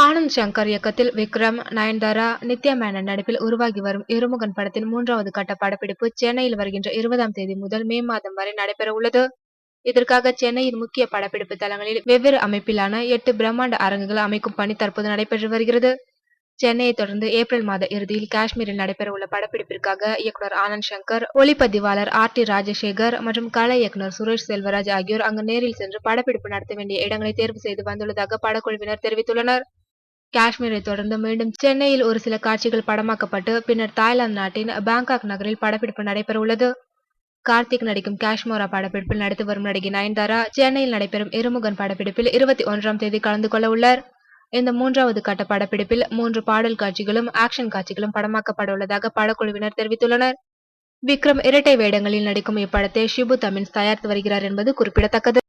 ஆனந்த் சங்கர் இயக்கத்தில் விக்ரம், நயன்தாரா, நித்யா மேனன் நடிப்பில் உருவாகி வரும் இருமுகன் படத்தின் 3வது கட்ட படப்பிடிப்பு சென்னையில் வருகின்ற 20ஆம் தேதி முதல் மே மாதம் வரை நடைபெற உள்ளது. இதற்காக சென்னையின் முக்கிய படப்பிடிப்பு தளங்களில் வெவ்வேறு அமைப்பிலான 8 பிரம்மாண்ட அரங்குகள் அமைக்கும் பணி தற்போது நடைபெற்று வருகிறது. சென்னையை தொடர்ந்து ஏப்ரல் மாத இறுதியில் காஷ்மீரில் நடைபெற உள்ள படப்பிடிப்பிற்காக இயக்குனர் ஆனந்த் சங்கர், ஒளிப்பதிவாளர் ஆர்.டி. ராஜசேகர் மற்றும் கலை இயக்குனர் சுரேஷ் செல்வராஜ் ஆகியோர் அங்கு நேரில் சென்று படப்பிடிப்பு நடத்த வேண்டிய இடங்களை தேர்வு செய்து வந்துள்ளதாக படக்குழுவினர் தெரிவித்துள்ளனர். காஷ்மீரை தொடர்ந்து மீண்டும் சென்னையில் ஒரு சில காட்சிகள் படமாக்கப்பட்டு பின்னர் தாய்லாந்து நாட்டின் பாங்காக் நகரில் படப்பிடிப்பு நடைபெற உள்ளது. கார்த்திக் நடிக்கும் காஷ்மோரா படப்பிடிப்பில் நடித்து வரும் நடிகை நயன்தாரா சென்னையில் நடைபெறும் இருமுகன் படப்பிடிப்பில் 21ஆம் தேதி கலந்து கொள்ள உள்ளார். இந்த 3வது கட்ட படப்பிடிப்பில் 3 பாடல் காட்சிகளும் ஆக்ஷன் காட்சிகளும் படமாக்கப்பட உள்ளதாக படக்குழுவினர் தெரிவித்துள்ளனர். விக்ரம் இரட்டை வேடங்களில் நடிக்கும் இப்படத்தை ஷிபு தமீன்ஸ் தயாரித்து வருகிறார் என்பது குறிப்பிடத்தக்கது.